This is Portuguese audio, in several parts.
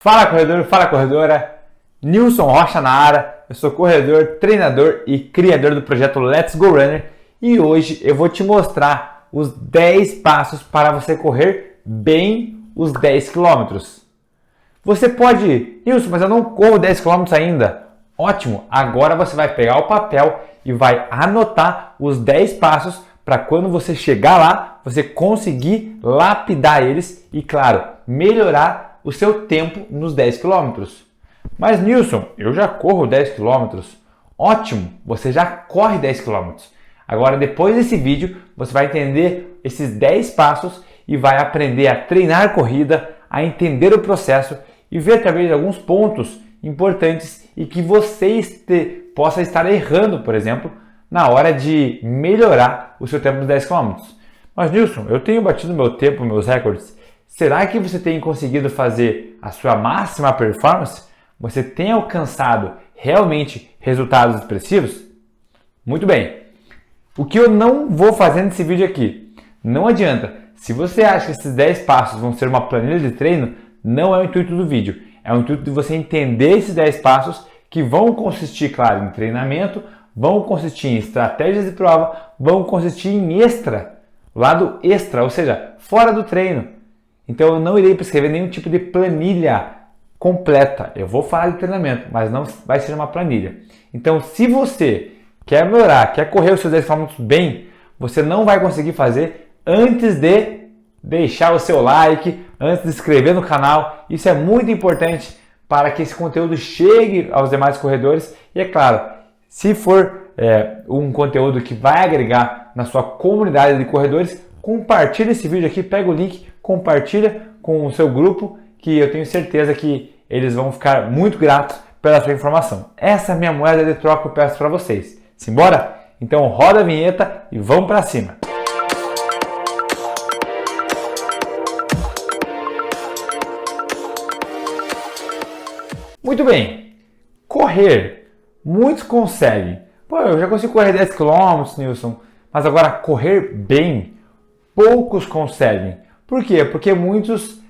Fala corredor, fala corredora, Nilson Rocha na área, eu sou corredor, treinador e criador do projeto Let's Go Runner e hoje eu vou te mostrar os 10 passos para você correr bem os 10 km. Você pode, Nilson, mas eu não corro 10 km ainda. Ótimo, agora você vai pegar o papel e vai anotar os 10 passos para quando você chegar lá, você conseguir lapidar eles e, claro, melhorar o seu tempo nos 10 km. Mas Nilson, eu já corro 10 km. Ótimo, você já corre 10 km. Agora, depois desse vídeo, você vai entender esses 10 passos e vai aprender a treinar corrida, a entender o processo e ver talvez alguns pontos importantes e que você possa estar errando, por exemplo, na hora de melhorar o seu tempo nos 10 km. Mas Nilson, eu tenho batido meu tempo, meus recordes. Será que você tem conseguido fazer a sua máxima performance? Você tem alcançado realmente resultados expressivos? Muito bem. O que eu não vou fazer nesse vídeo aqui? Não adianta. Se você acha que esses 10 passos vão ser uma planilha de treino, não é o intuito do vídeo. É o intuito de você entender esses 10 passos que vão consistir, claro, em treinamento, vão consistir em estratégias de prova, vão consistir em extra, lado extra, ou seja, fora do treino. Então eu não irei prescrever nenhum tipo de planilha completa. Eu vou falar de treinamento, mas não vai ser uma planilha. Então se você quer melhorar, quer correr os seus 10 km bem, você não vai conseguir fazer antes de deixar o seu like, antes de se inscrever no canal. Isso é muito importante para que esse conteúdo chegue aos demais corredores. E é claro, se for um conteúdo que vai agregar na sua comunidade de corredores, compartilhe esse vídeo aqui, pega o link, compartilha com o seu grupo, que eu tenho certeza que eles vão ficar muito gratos pela sua informação. Essa é a minha moeda de troca que eu peço para vocês. Simbora? Então roda a vinheta e vamos para cima! Muito bem, correr, muitos conseguem. Pô, eu já consigo correr 10 km, Nilson, mas agora correr bem, poucos conseguem. Por quê? Porque muitos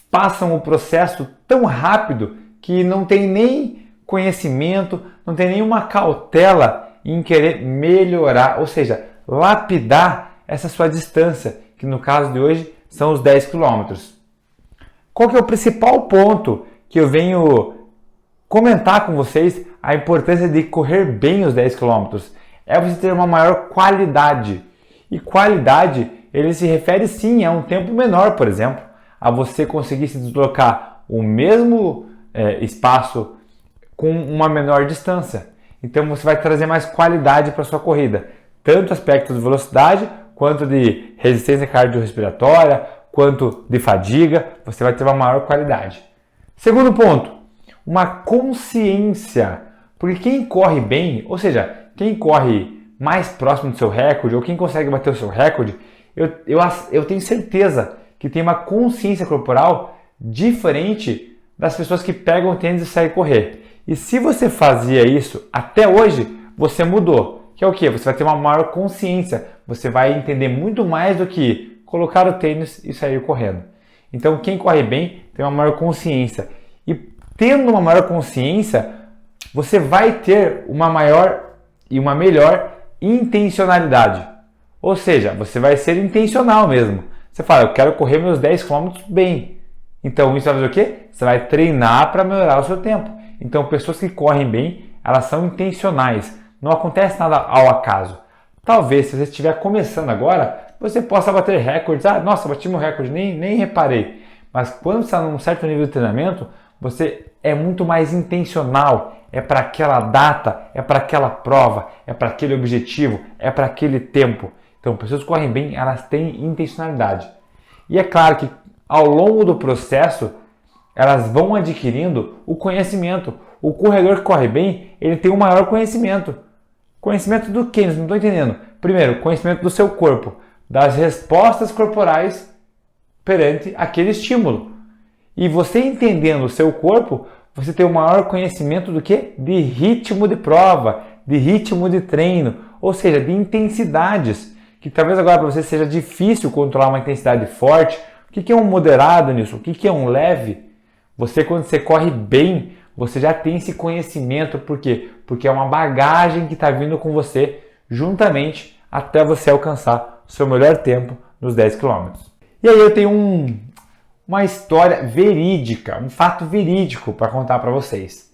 passam o processo tão rápido que não tem nem conhecimento, não tem nenhuma cautela em querer melhorar, ou seja, lapidar essa sua distância, que no caso de hoje são os 10 km. Qual que é o principal ponto que eu venho comentar com vocês a importância de correr bem os 10 km? É você ter uma maior qualidade. E qualidade, ele se refere sim a um tempo menor, por exemplo, a você conseguir se deslocar o mesmo espaço com uma menor distância. Então você vai trazer mais qualidade para a sua corrida, tanto aspectos de velocidade, quanto de resistência cardiorrespiratória, quanto de fadiga, você vai ter uma maior qualidade. Segundo ponto, uma consciência, porque quem corre bem, ou seja, quem corre mais próximo do seu recorde, ou quem consegue bater o seu recorde, eu tenho certeza que tem uma consciência corporal diferente das pessoas que pegam o tênis e saem correr. E se você fazia isso até hoje, você mudou. Que é o quê? Você vai ter uma maior consciência. Você vai entender muito mais do que colocar o tênis e sair correndo. Então, quem corre bem tem uma maior consciência. E tendo uma maior consciência, você vai ter uma maior e uma melhor intencionalidade. Ou seja, você vai ser intencional mesmo. Você fala, eu quero correr meus 10 km bem. Então isso vai fazer o quê? Você vai treinar para melhorar o seu tempo. Então pessoas que correm bem, elas são intencionais. Não acontece nada ao acaso. Talvez, se você estiver começando agora, você possa bater recordes. Ah, nossa, bati meu recorde, nem reparei. Mas quando você está num certo nível de treinamento, você é muito mais intencional. É para aquela data, é para aquela prova, é para aquele objetivo, é para aquele tempo. Então, pessoas que correm bem, elas têm intencionalidade. E é claro que ao longo do processo, elas vão adquirindo o conhecimento. O corredor que corre bem, ele tem um maior conhecimento. Conhecimento do quê? Não estou entendendo. Primeiro, conhecimento do seu corpo, das respostas corporais perante aquele estímulo. E você entendendo o seu corpo, você tem o maior conhecimento do que? De ritmo de prova, de ritmo de treino, ou seja, de intensidades. Que talvez agora para você seja difícil controlar uma intensidade forte. O que é um moderado nisso? O que é um leve? Quando você corre bem, você já tem esse conhecimento. Por quê? Porque é uma bagagem que está vindo com você juntamente até você alcançar o seu melhor tempo nos 10 quilômetros. E aí eu tenho uma história verídica, um fato verídico para contar para vocês.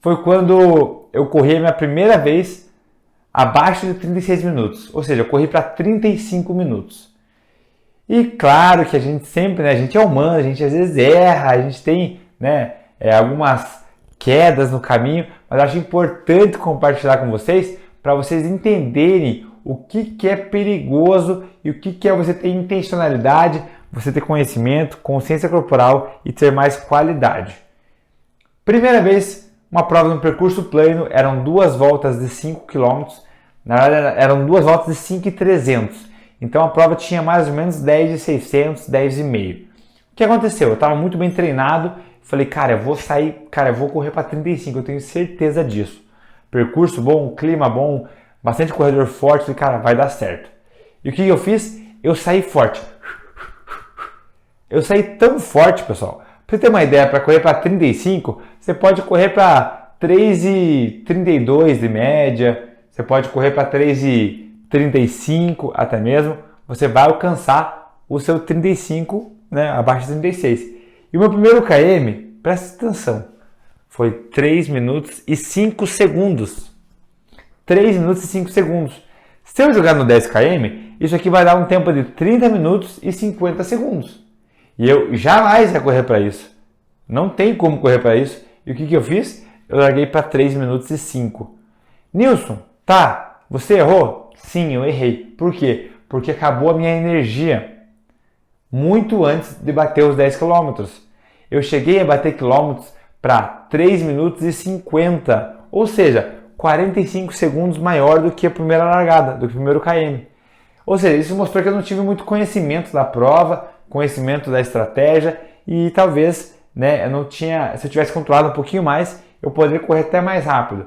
Foi quando eu corri a minha primeira vez abaixo de 36 minutos, ou seja, eu corri para 35 minutos. E claro que a gente sempre, né, a gente é humano, a gente às vezes erra, a gente tem, né, algumas quedas no caminho, mas eu acho importante compartilhar com vocês para vocês entenderem o que é perigoso e o que é você ter intencionalidade, você ter conhecimento, consciência corporal e ter mais qualidade. Primeira vez, uma prova no percurso plano, eram 2 voltas de 5 km, na verdade eram 2 voltas de 5,300. Então a prova tinha mais ou menos 10,600, 10,500. O que aconteceu? Eu estava muito bem treinado, falei, cara, eu vou correr para 35, eu tenho certeza disso. Percurso bom, clima bom, bastante corredor forte, falei, cara, vai dar certo. E o que eu fiz? Eu saí forte. Eu saí tão forte, pessoal. Para você ter uma ideia, para correr para 35, você pode correr para 3,32 de média, você pode correr para 3,35 até mesmo, você vai alcançar o seu 35, né, abaixo de 36. E o meu primeiro KM, presta atenção, foi 3 minutos e 5 segundos. 3 minutos e 5 segundos. Se eu jogar no 10 km, isso aqui vai dar um tempo de 30 minutos e 50 segundos. E eu jamais ia correr para isso. Não tem como correr para isso. E o que eu fiz? Eu larguei para 3 minutos e 5. Nilson, tá, você errou? Sim, eu errei. Por quê? Porque acabou a minha energia muito antes de bater os 10 km. Eu cheguei a bater quilômetros para 3 minutos e 50, ou seja, 45 segundos maior do que a primeira largada, do que o primeiro KM. Ou seja, isso mostrou que eu não tive muito conhecimento da prova, conhecimento da estratégia e talvez, né, se eu tivesse controlado um pouquinho mais, eu poderia correr até mais rápido.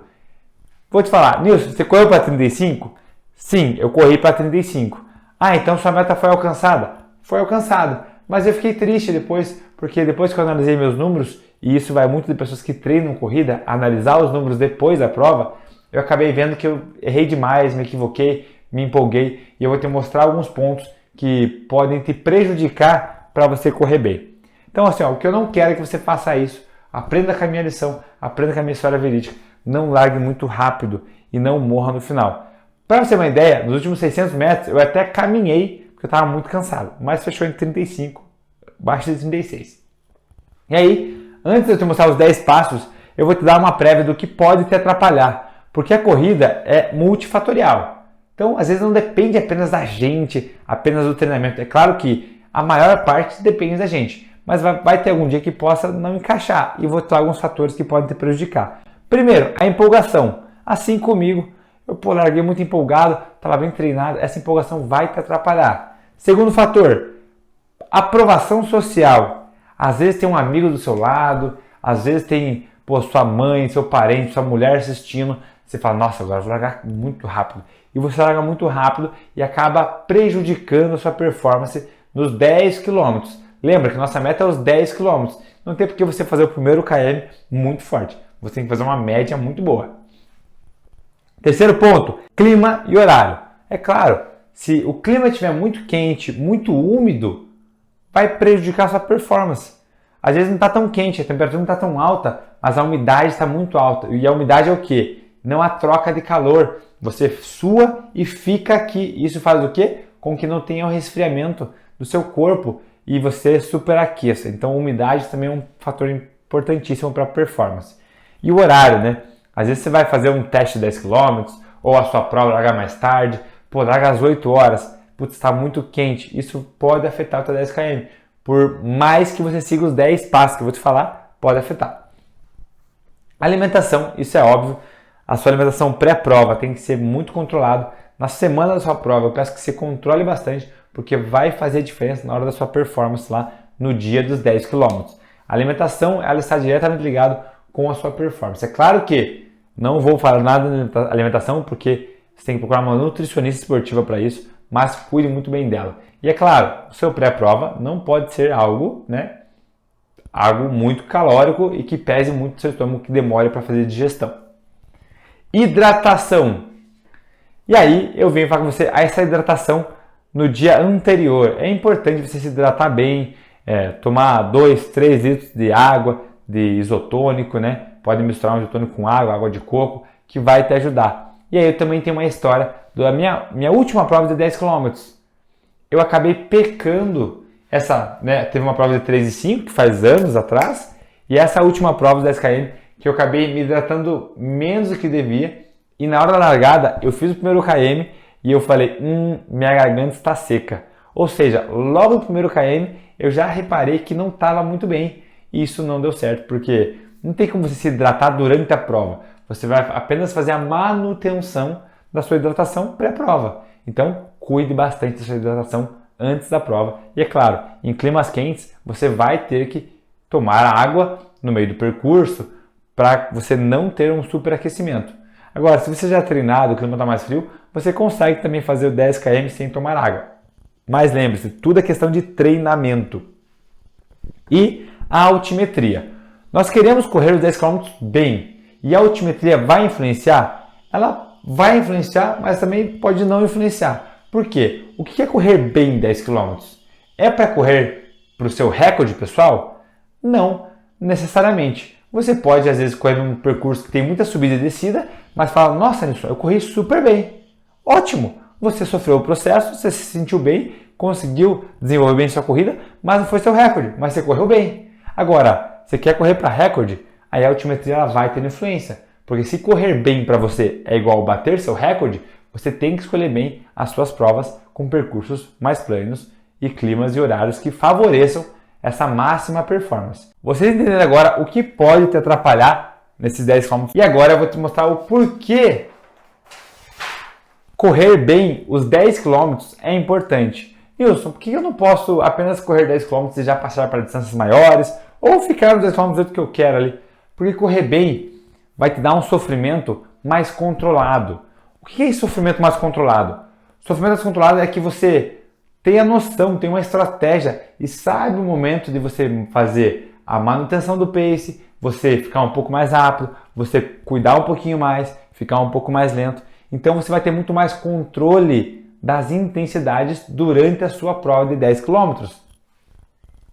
Vou te falar, Nilson, você correu para 35? Sim, eu corri para 35. Ah, então sua meta foi alcançada? Foi alcançada, mas eu fiquei triste depois, porque depois que eu analisei meus números, e isso vai muito de pessoas que treinam corrida, analisar os números depois da prova, eu acabei vendo que eu errei demais, me equivoquei, me empolguei, e eu vou te mostrar alguns pontos que podem te prejudicar para você correr bem. Então, assim, o que eu não quero é que você faça isso. Aprenda com a minha lição, aprenda com a minha história verídica. Não largue muito rápido e não morra no final. Para você ter uma ideia, nos últimos 600 metros eu até caminhei, porque eu estava muito cansado, mas fechou em 35, abaixo de 36. E aí, antes de eu te mostrar os 10 passos, eu vou te dar uma prévia do que pode te atrapalhar, porque a corrida é multifatorial. Então, às vezes não depende apenas da gente, apenas do treinamento. É claro que a maior parte depende da gente, mas vai ter algum dia que possa não encaixar e vou te dar alguns fatores que podem te prejudicar. Primeiro, a empolgação. Assim comigo, eu larguei muito empolgado, estava bem treinado, essa empolgação vai te atrapalhar. Segundo fator, aprovação social. Às vezes tem um amigo do seu lado, às vezes tem sua mãe, seu parente, sua mulher assistindo. Você fala, nossa, agora eu vou largar muito rápido. E você larga muito rápido e acaba prejudicando a sua performance nos 10 km. Lembra que nossa meta é os 10 km. Não tem por que você fazer o primeiro KM muito forte. Você tem que fazer uma média muito boa. Terceiro ponto, clima e horário. É claro, se o clima estiver muito quente, muito úmido, vai prejudicar a sua performance. Às vezes não está tão quente, a temperatura não está tão alta, mas a umidade está muito alta. E a umidade é o quê? Não há troca de calor. Você sua e fica aqui. Isso faz o quê? Com que não tenha o resfriamento do seu corpo e você superaqueça. Então a umidade também é um fator importantíssimo para a performance. E o horário, né? Às vezes você vai fazer um teste de 10 km ou a sua prova largar mais tarde. Larga às 8 horas. Putz, está muito quente. Isso pode afetar o teu 10 km. Por mais que você siga os 10 passos que eu vou te falar, pode afetar. Alimentação, isso é óbvio. A sua alimentação pré-prova tem que ser muito controlado. Na semana da sua prova, eu peço que você controle bastante, porque vai fazer diferença na hora da sua performance lá no dia dos 10 km. A alimentação, ela está diretamente ligada com a sua performance. É claro que não vou falar nada de alimentação, porque você tem que procurar uma nutricionista esportiva para isso, mas cuide muito bem dela. E é claro, o seu pré-prova não pode ser algo, né, algo muito calórico e que pese muito o seu estômago, que demore para fazer digestão. Hidratação. E aí eu venho falar com você essa hidratação no dia anterior. É importante você se hidratar bem, tomar 2, 3 litros de água, de isotônico, né? Pode misturar um isotônico com água de coco, que vai te ajudar. E aí eu também tenho uma história da minha última prova de 10 km. Eu acabei pecando teve uma prova de 3,5 que faz anos atrás, e essa última prova de 10 km que eu acabei me hidratando menos do que devia, e na hora da largada eu fiz o primeiro km e eu falei, minha garganta está seca. Ou seja, logo no primeiro km eu já reparei que não estava muito bem, e isso não deu certo, porque não tem como você se hidratar durante a prova. Você vai apenas fazer a manutenção da sua hidratação pré-prova. Então, cuide bastante da sua hidratação antes da prova. E é claro, em climas quentes, você vai ter que tomar água no meio do percurso para você não ter um superaquecimento. Agora, se você já é treinado, o clima está mais frio, você consegue também fazer o 10 km sem tomar água. Mas lembre-se, tudo é questão de treinamento. E a altimetria. Nós queremos correr os 10 km bem. E a altimetria vai influenciar? Ela vai influenciar, mas também pode não influenciar. Por quê? O que é correr bem 10 km? É para correr para o seu recorde pessoal? Não necessariamente. Você pode, às vezes, correr num percurso que tem muita subida e descida, mas fala, nossa, Nilson, eu corri super bem. Ótimo! Você sofreu o processo, você se sentiu bem, conseguiu desenvolver bem sua corrida, mas não foi seu recorde, mas você correu bem. Agora, você quer correr para recorde? Aí a altimetria ela vai ter influência. Porque se correr bem para você é igual bater seu recorde, você tem que escolher bem as suas provas com percursos mais planos e climas e horários que favoreçam essa máxima performance. Vocês entenderam agora o que pode te atrapalhar nesses 10 km. E agora eu vou te mostrar o porquê correr bem os 10 km é importante. Wilson, por que eu não posso apenas correr 10 km e já passar para distâncias maiores? Ou ficar nos 10 km do jeito que eu quero ali? Porque correr bem vai te dar um sofrimento mais controlado. O que é esse sofrimento mais controlado? Sofrimento mais controlado é que você tem a noção, tem uma estratégia e sabe o momento de você fazer a manutenção do pace, você ficar um pouco mais rápido, você cuidar um pouquinho mais, ficar um pouco mais lento. Então você vai ter muito mais controle das intensidades durante a sua prova de 10 km.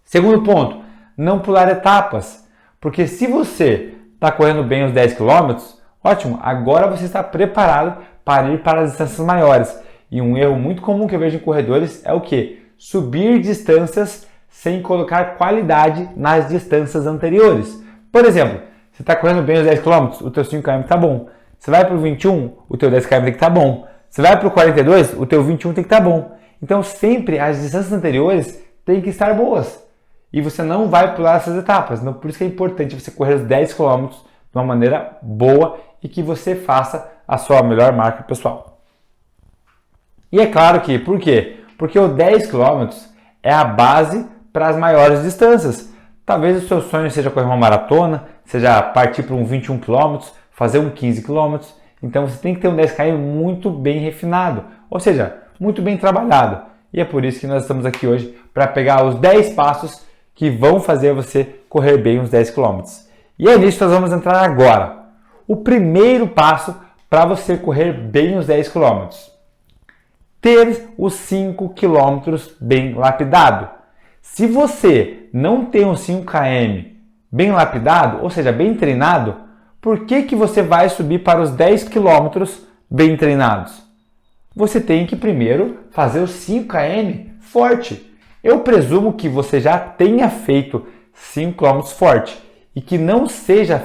Segundo ponto, não pular etapas. Porque se você está correndo bem os 10 km, ótimo, agora você está preparado para ir para as distâncias maiores. E um erro muito comum que eu vejo em corredores é o quê? Subir distâncias sem colocar qualidade nas distâncias anteriores. Por exemplo, você está correndo bem os 10 km, o teu 5 km está bom. Você vai para o 21, o teu 10 km tem que estar bom. Você vai para o 42, o teu 21 tem que estar bom. Então sempre as distâncias anteriores têm que estar boas. E você não vai pular essas etapas. Então, por isso que é importante você correr os 10 km de uma maneira boa e que você faça a sua melhor marca pessoal. E é claro que, por quê? Porque o 10 km é a base para as maiores distâncias. Talvez o seu sonho seja correr uma maratona, seja partir para um 21 km, fazer um 15 km. Então você tem que ter um 10 km muito bem refinado, ou seja, muito bem trabalhado. E é por isso que nós estamos aqui hoje para pegar os 10 passos que vão fazer você correr bem os 10 km. E é nisso que nós vamos entrar agora. O primeiro passo para você correr bem os 10 km. Ter os 5 km bem lapidado. Se você não tem os 5 km bem lapidado, ou seja, bem treinado, por que você vai subir para os 10 km bem treinados? Você tem que primeiro fazer os 5 km forte. Eu presumo que você já tenha feito 5 km forte e que não seja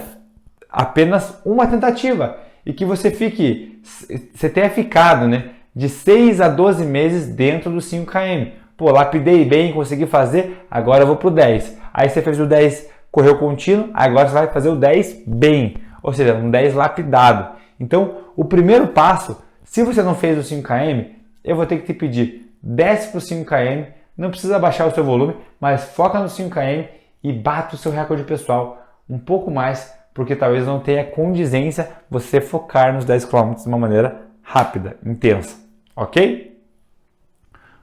apenas uma tentativa e que você tenha ficado, de 6 a 12 meses dentro dos 5 km. Pô, lapidei bem, consegui fazer, agora eu vou pro 10. Aí você fez o 10, correu contínuo, agora você vai fazer o 10 bem, ou seja, um 10 lapidado. Então, o primeiro passo, se você não fez os 5 km, eu vou ter que te pedir, desce para os 5 km, não precisa baixar o seu volume, mas foca nos 5 km e bata o seu recorde pessoal um pouco mais, porque talvez não tenha condizência você focar nos 10 km de uma maneira rápida, intensa, ok?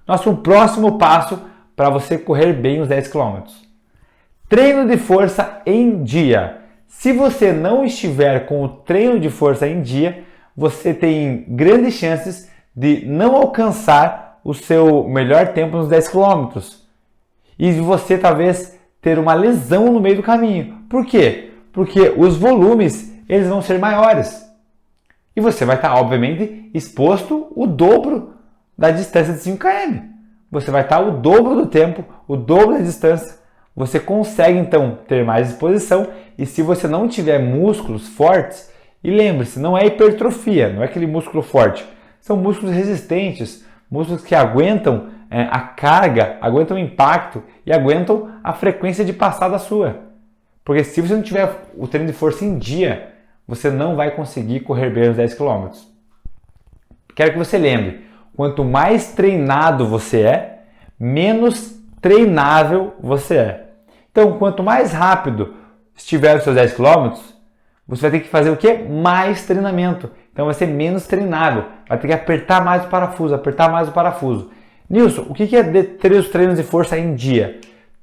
Nosso próximo passo para você correr bem os 10 km. Treino de força em dia. Se você não estiver com o treino de força em dia, você tem grandes chances de não alcançar o seu melhor tempo nos 10 quilômetros. E de você talvez ter uma lesão no meio do caminho. Por quê? Porque os volumes eles vão ser maiores. E você vai estar, obviamente, exposto o dobro da distância de 5 km. Você vai estar o dobro do tempo, o dobro da distância. Você consegue, então, ter mais exposição. E se você não tiver músculos fortes, e lembre-se, não é hipertrofia, não é aquele músculo forte. São músculos resistentes, músculos que aguentam a carga, aguentam o impacto e aguentam a frequência de passada sua. Porque se você não tiver o treino de força em dia, você não vai conseguir correr bem os 10 km. Quero que você lembre, quanto mais treinado você é, menos treinável você é. Então, quanto mais rápido estiver os seus 10 km, você vai ter que fazer o quê? Mais treinamento. Então vai ser menos treinável. Vai ter que apertar mais o parafuso, apertar mais o parafuso. Nilson, o que é ter os treinos de força em dia?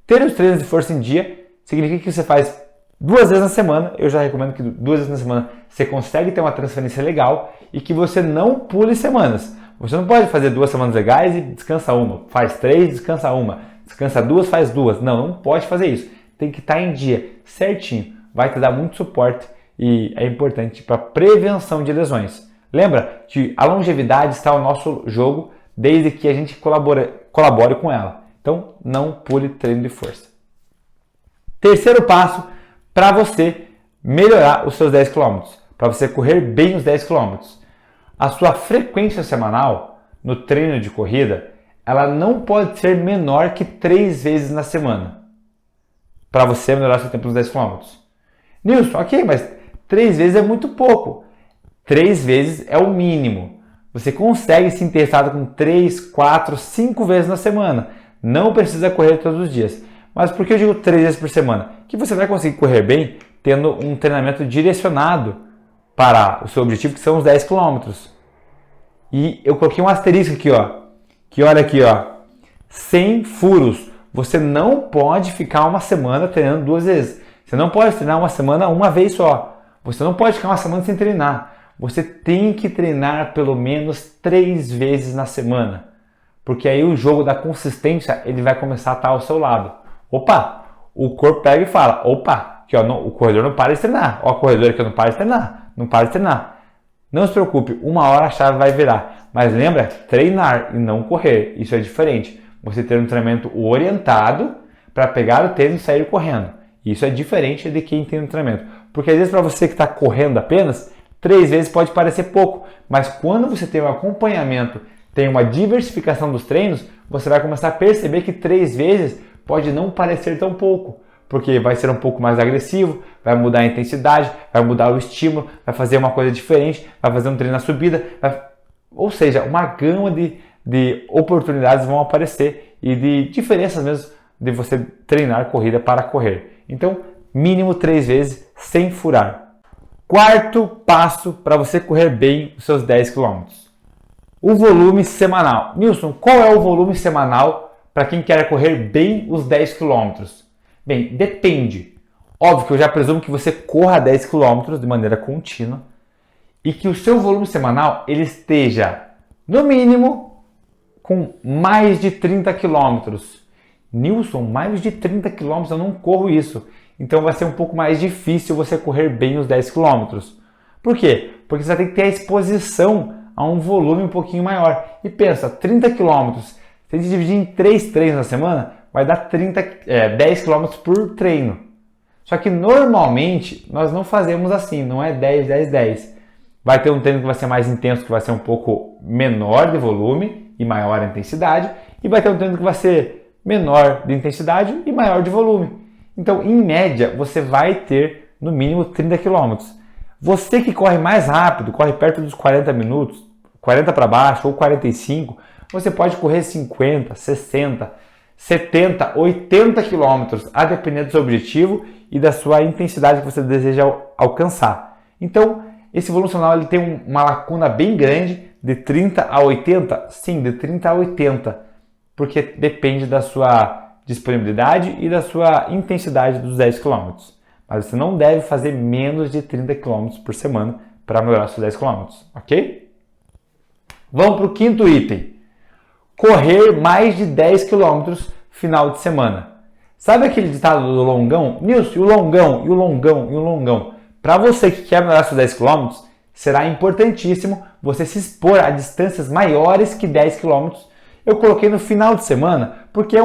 Ter os treinos de força em dia significa que você faz 2 vezes na semana. Eu já recomendo que 2 vezes na semana você consegue ter uma transferência legal e que você não pule semanas. Você não pode fazer 2 semanas legais e descansa uma. Faz 3, descansa uma. Descansa 2, faz 2. Não pode fazer isso. Tem que estar em dia, certinho. Vai te dar muito suporte e é importante para prevenção de lesões. Lembra que a longevidade está ao nosso jogo desde que a gente colabore com ela. Então, não pule treino de força. Terceiro passo para você melhorar os seus 10 km, para você correr bem os 10 km. A sua frequência semanal no treino de corrida, ela não pode ser menor que 3 vezes na semana, para você melhorar seu tempo nos 10 km. Nilson, ok, mas 3 vezes é muito pouco. 3 vezes é o mínimo. Você consegue se interessar com 3, 4, 5 vezes na semana. Não precisa correr todos os dias. Mas por que eu digo 3 vezes por semana? Que você vai conseguir correr bem tendo um treinamento direcionado para o seu objetivo, que são os 10 km. E eu coloquei um asterisco aqui, ó. Que olha aqui, ó. Sem furos. Você não pode ficar uma semana treinando 2 vezes. Você não pode treinar uma semana uma vez só. Você não pode ficar uma semana sem treinar. Você tem que treinar pelo menos 3 vezes na semana. Porque aí o jogo da consistência ele vai começar a estar ao seu lado. Opa! O corpo pega e fala, opa, aqui, ó, o corredor não para de treinar. Ó, o corredor aqui não para de treinar. Não para de treinar. Não se preocupe, uma hora a chave vai virar. Mas lembra, treinar e não correr. Isso é diferente. Você ter um treinamento orientado para pegar o tênis e sair correndo. Isso é diferente de quem tem um treinamento. Porque às vezes para você que está correndo apenas, 3 vezes pode parecer pouco. Mas quando você tem um acompanhamento, tem uma diversificação dos treinos, você vai começar a perceber que 3 vezes pode não parecer tão pouco. Porque vai ser um pouco mais agressivo, vai mudar a intensidade, vai mudar o estímulo, vai fazer uma coisa diferente, vai fazer um treino na subida. Ou seja, uma gama de oportunidades vão aparecer e de diferenças mesmo de você treinar corrida para correr. Então, mínimo 3 vezes sem furar. Quarto passo para você correr bem os seus 10 km. O volume semanal. Nilson, qual é o volume semanal para quem quer correr bem os 10 km? Bem, depende. Óbvio que eu já presumo que você corra 10 km de maneira contínua e que o seu volume semanal ele esteja, no mínimo, com mais de 30 km. Nilson, mais de 30 km eu não corro isso. Então vai ser um pouco mais difícil você correr bem os 10 km. Por quê? Porque você vai ter que ter a exposição a um volume um pouquinho maior. E pensa, 30 km, se a gente dividir em 3 treinos na semana, vai dar 10 km por treino. Só que normalmente nós não fazemos assim, não é 10, 10, 10. Vai ter um treino que vai ser mais intenso, que vai ser um pouco menor de volume e maior intensidade. E vai ter um treino que vai ser menor de intensidade e maior de volume. Então, em média, você vai ter no mínimo 30 km. Você que corre mais rápido, corre perto dos 40 minutos, 40 para baixo ou 45, você pode correr 50, 60, 70, 80 km, a depender do seu objetivo e da sua intensidade que você deseja alcançar. Então, esse volume semanal ele tem uma lacuna bem grande, de 30 a 80? Sim, de 30 a 80, porque depende da sua disponibilidade e da sua intensidade dos 10 km. Mas você não deve fazer menos de 30 km por semana para melhorar seus 10 km, ok? Vamos para o quinto item. Correr mais de 10 km final de semana. Sabe aquele ditado do longão? Nilson, e o longão, e o longão, e o longão. Para você que quer melhorar seus 10 km, será importantíssimo você se expor a distâncias maiores que 10 km. Eu coloquei no final de semana porque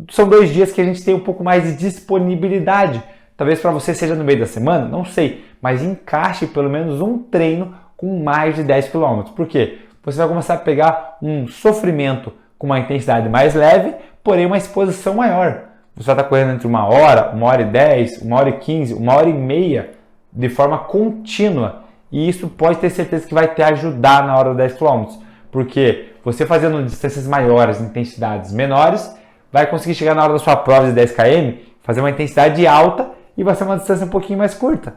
são 2 dias que a gente tem um pouco mais de disponibilidade. Talvez para você seja no meio da semana, não sei, mas encaixe pelo menos um treino com mais de 10 km. Por quê? Você vai começar a pegar um sofrimento com uma intensidade mais leve, porém uma exposição maior. Você vai estar correndo entre 1 hora, 1h10, 1h15, 1h30 de forma contínua. E isso pode ter certeza que vai te ajudar na hora dos 10 km. Porque você fazendo distâncias maiores, intensidades menores, vai conseguir chegar na hora da sua prova de 10 km, fazer uma intensidade alta e vai ser uma distância um pouquinho mais curta.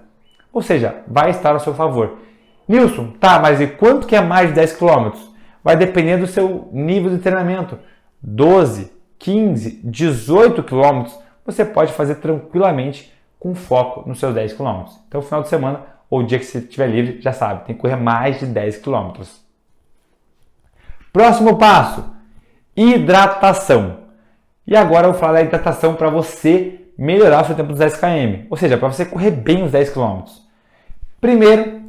Ou seja, vai estar a seu favor. Nilson, tá, mas e quanto que é mais de 10 km? Vai depender do seu nível de treinamento. 12, 15, 18 km você pode fazer tranquilamente com foco nos seus 10 km. Então, no final de semana ou o dia que você estiver livre, já sabe, tem que correr mais de 10 km. Próximo passo, hidratação. E agora eu vou falar da hidratação para você melhorar o seu tempo dos 10 km. Ou seja, para você correr bem os 10 km. Primeiro,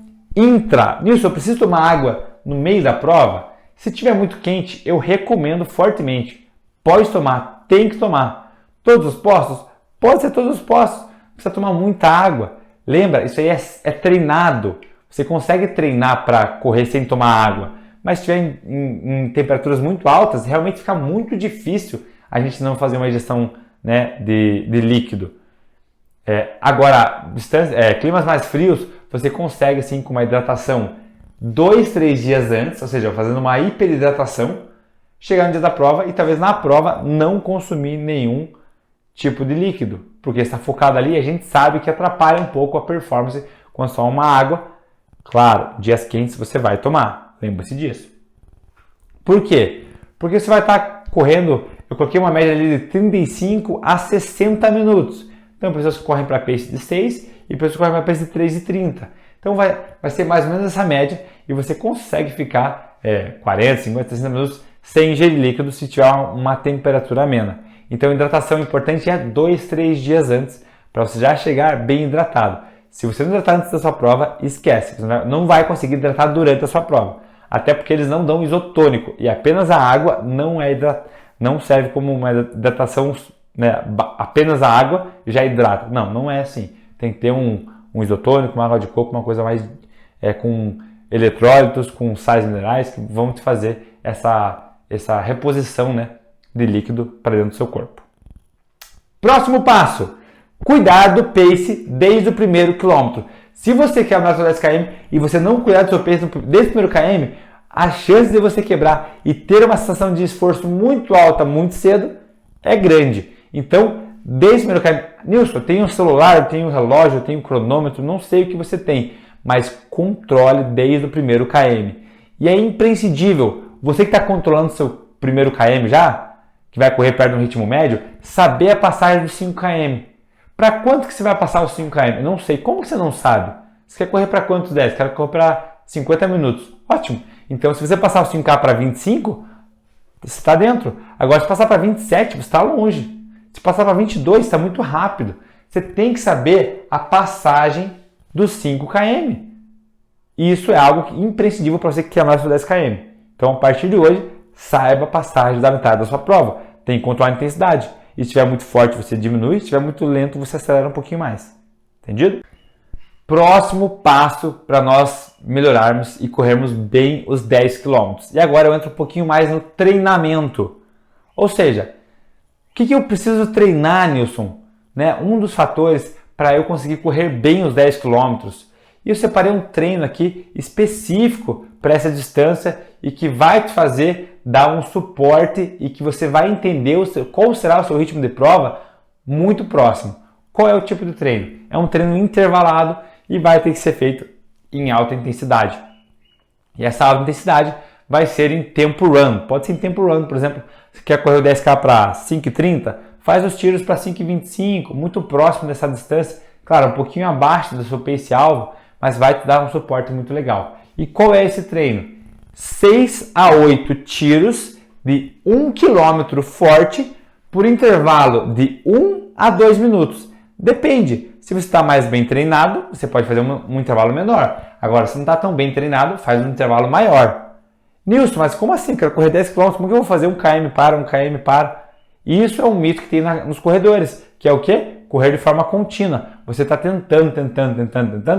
Nilson, eu preciso tomar água no meio da prova? Se estiver muito quente, eu recomendo fortemente. Pode tomar, tem que tomar. Todos os postos? Pode ser todos os postos. Precisa tomar muita água. Lembra, isso aí é treinado. Você consegue treinar para correr sem tomar água. Mas se estiver em temperaturas muito altas, realmente fica muito difícil a gente não fazer uma ingestão, né, de líquido. Agora, climas mais frios, você consegue assim com uma hidratação 2, 3 dias antes, ou seja, fazendo uma hiperidratação, chegar no dia da prova e talvez na prova não consumir nenhum tipo de líquido, porque está focado ali e a gente sabe que atrapalha um pouco a performance quando só uma água. Claro, dias quentes você vai tomar, lembre-se disso. Por quê? Porque você vai estar correndo, eu coloquei uma média ali de 35 a 60 minutos. Então, pessoas que correm para pace de 6 e pessoas que correm para pace de 3,30. Então, vai ser mais ou menos essa média e você consegue ficar 40, 50, 60 minutos sem ingerir líquido se tiver uma temperatura amena. Então, a hidratação importante é 2, 3 dias antes para você já chegar bem hidratado. Se você não hidratar antes da sua prova, esquece. Você não vai conseguir hidratar durante a sua prova. Até porque eles não dão isotônico e apenas a água não serve como uma hidratação, né? Apenas a água já hidrata. Não é assim. Tem que ter um isotônico, uma água de coco, uma coisa mais com eletrólitos, com sais minerais que vão te fazer essa reposição, né, de líquido para dentro do seu corpo. Próximo passo, cuidar do pace desde o primeiro quilômetro. Se você quer andar 10 km e você não cuidar do seu pace desde o primeiro km, a chance de você quebrar e ter uma sensação de esforço muito alta muito cedo é grande. Então, desde o primeiro km, Nilson, eu tenho um celular, eu tenho um relógio, eu tenho um cronômetro, não sei o que você tem, mas controle desde o primeiro km. E é imprescindível, você que está controlando seu primeiro km já, que vai correr perto de um ritmo médio, saber a passagem dos 5 km. Para quanto que você vai passar os 5 km? Eu não sei. Como que você não sabe? Você quer correr para quantos 10? Quero correr para 50 minutos. Ótimo. Então, se você passar os 5K para 25, você está dentro. Agora, se passar para 27, você está longe. Se passar para 22, está muito rápido. Você tem que saber a passagem dos 5 km. E isso é algo imprescindível para você que quer mais de 10 km. Então, a partir de hoje, saiba a passagem da metade da sua prova. Tem que controlar a intensidade. E se estiver muito forte, você diminui. Se estiver muito lento, você acelera um pouquinho mais. Entendido? Próximo passo para nós melhorarmos e corrermos bem os 10 km. E agora eu entro um pouquinho mais no treinamento. Ou seja, o que eu preciso treinar, Nilson? Né? Um dos fatores para eu conseguir correr bem os 10 km. E eu separei um treino aqui específico para essa distância e que vai te fazer dar um suporte e que você vai entender qual será o seu ritmo de prova muito próximo. Qual é o tipo de treino? É um treino intervalado e vai ter que ser feito em alta intensidade. E essa alta intensidade vai ser em tempo run. Pode ser em tempo run, por exemplo, você quer correr o 10K para 5,30, faz os tiros para 5,25, muito próximo dessa distância, claro, um pouquinho abaixo do seu pace-alvo, mas vai te dar um suporte muito legal. E qual é esse treino? 6 a 8 tiros de 1 km forte por intervalo de 1 a 2 minutos. Depende. Se você está mais bem treinado, você pode fazer um intervalo menor. Agora, se não está tão bem treinado, faz um intervalo maior. Nilson, mas como assim? Quero correr 10 km, como que eu vou fazer 1 km para, 1 km para? Isso é um mito que tem nos corredores, que é o quê? Correr de forma contínua. Você está tentando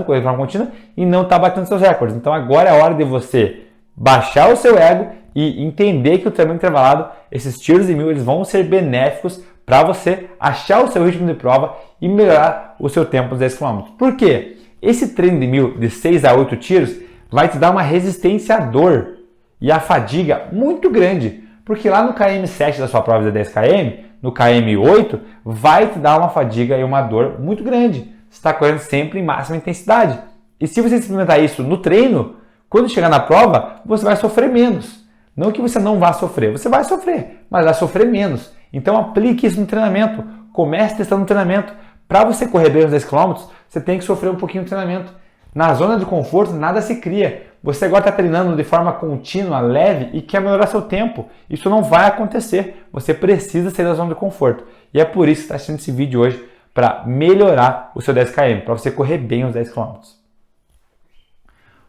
correr de forma contínua e não está batendo seus recordes. Então agora é a hora de você baixar o seu ego e entender que o treinamento intervalado, esses tiros de 1000, eles vão ser benéficos para você achar o seu ritmo de prova e melhorar o seu tempo dos 10 km. Por quê? Esse treino de 1000, de 6 a 8 tiros, vai te dar uma resistência à dor e à fadiga muito grande. Porque lá no KM7 da sua prova de 10 km, no KM8, vai te dar uma fadiga e uma dor muito grande. Você está correndo sempre em máxima intensidade. E se você experimentar isso no treino, quando chegar na prova, você vai sofrer menos. Não que você não vá sofrer, você vai sofrer, mas vai sofrer menos. Então aplique isso no treinamento, comece testando no treinamento. Para você correr bem os 10 km, você tem que sofrer um pouquinho no treinamento. Na zona de conforto, nada se cria. Você agora está treinando de forma contínua, leve e quer melhorar seu tempo. Isso não vai acontecer. Você precisa sair da zona de conforto. E é por isso que está assistindo esse vídeo hoje, para melhorar o seu 10 km, para você correr bem os 10 km.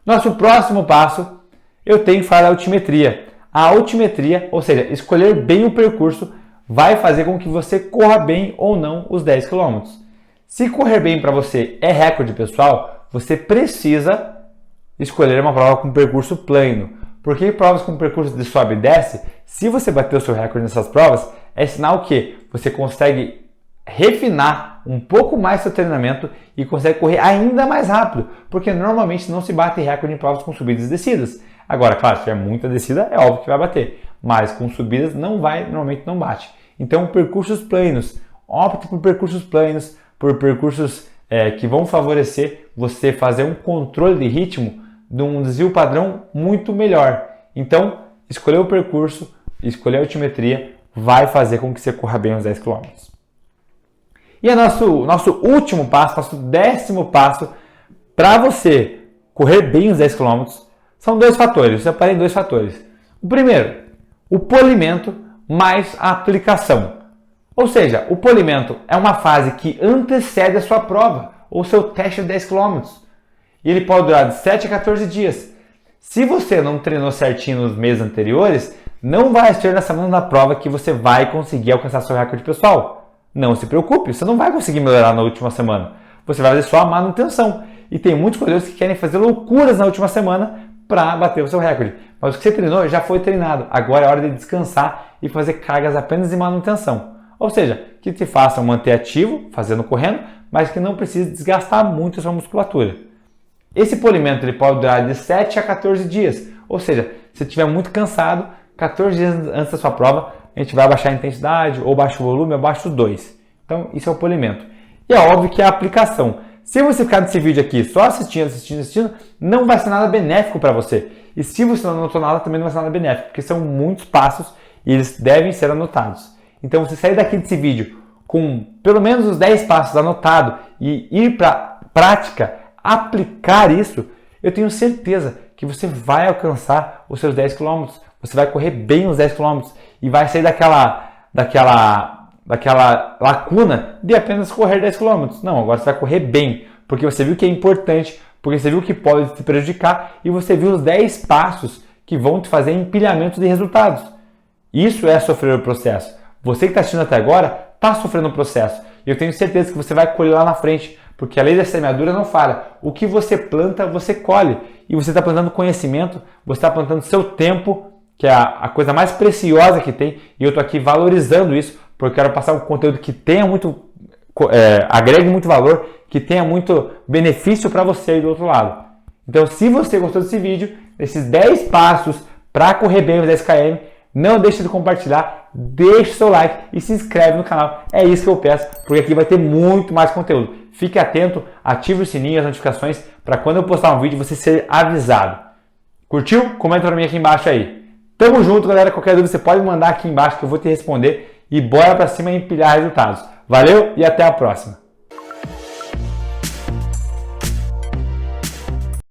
Nosso próximo passo, eu tenho que falar da altimetria. A altimetria, ou seja, escolher bem o percurso, vai fazer com que você corra bem ou não os 10 km. Se correr bem para você é recorde pessoal, você precisa escolher uma prova com percurso plano. Porque provas com percurso de sobe e desce, se você bater o seu recorde nessas provas, é sinal que você consegue refinar um pouco mais seu treinamento e consegue correr ainda mais rápido, porque normalmente não se bate recorde em provas com subidas e descidas. Agora, claro, se tiver muita descida, é óbvio que vai bater, mas com subidas normalmente não bate. Então, percursos planos, opte por percursos planos, por percursos que vão favorecer você fazer um controle de ritmo de um desvio padrão muito melhor. Então, escolher o percurso, escolher a altimetria, vai fazer com que você corra bem os 10 km. E nosso último passo, nosso 10º passo, para você correr bem os 10 km, são dois fatores. Eu separei dois fatores. O primeiro, o polimento mais a aplicação. Ou seja, o polimento é uma fase que antecede a sua prova, ou seu teste de 10 km. E ele pode durar de 7 a 14 dias. Se você não treinou certinho nos meses anteriores, não vai ser na semana da prova que você vai conseguir alcançar seu recorde pessoal. Não se preocupe, você não vai conseguir melhorar na última semana. Você vai fazer só a manutenção. E tem muitos corredores que querem fazer loucuras na última semana para bater o seu recorde. Mas o que você treinou já foi treinado. Agora é hora de descansar e fazer cargas apenas de manutenção. Ou seja, que te façam manter ativo, fazendo correndo, mas que não precise desgastar muito a sua musculatura. Esse polimento ele pode durar de 7 a 14 dias. Ou seja, se estiver muito cansado, 14 dias antes da sua prova, a gente vai abaixar a intensidade, ou baixa o volume, ou baixa os dois. Então, isso é o polimento. E é óbvio que é a aplicação. Se você ficar nesse vídeo aqui só assistindo, não vai ser nada benéfico para você. E se você não anotou nada, também não vai ser nada benéfico, porque são muitos passos e eles devem ser anotados. Então, você sair daqui desse vídeo com pelo menos os 10 passos anotados e ir para a prática, aplicar isso, eu tenho certeza que você vai alcançar os seus 10 km. Você vai correr bem os 10 km e vai sair daquela lacuna de apenas correr 10 km. Não, agora você vai correr bem, porque você viu que é importante, porque você viu que pode te prejudicar e você viu os 10 passos que vão te fazer empilhamento de resultados. Isso é sofrer o processo. Você que está assistindo até agora está sofrendo o processo. E eu tenho certeza que você vai colher lá na frente, porque a lei da semeadura não falha. O que você planta, você colhe. E você está plantando conhecimento, você está plantando seu tempo, que é a coisa mais preciosa que tem. E eu estou aqui valorizando isso, porque eu quero passar um conteúdo que tenha agregue muito valor, que tenha muito benefício para você aí do outro lado. Então, se você gostou desse vídeo, desses 10 passos para correr bem os 10 km, não deixe de compartilhar, deixe seu like e se inscreve no canal. É isso que eu peço, porque aqui vai ter muito mais conteúdo. Fique atento, ative o sininho, as notificações, para quando eu postar um vídeo você ser avisado. Curtiu? Comenta para mim aqui embaixo aí. Tamo junto, galera. Qualquer dúvida você pode mandar aqui embaixo que eu vou te responder e bora para cima empilhar resultados. Valeu e até a próxima!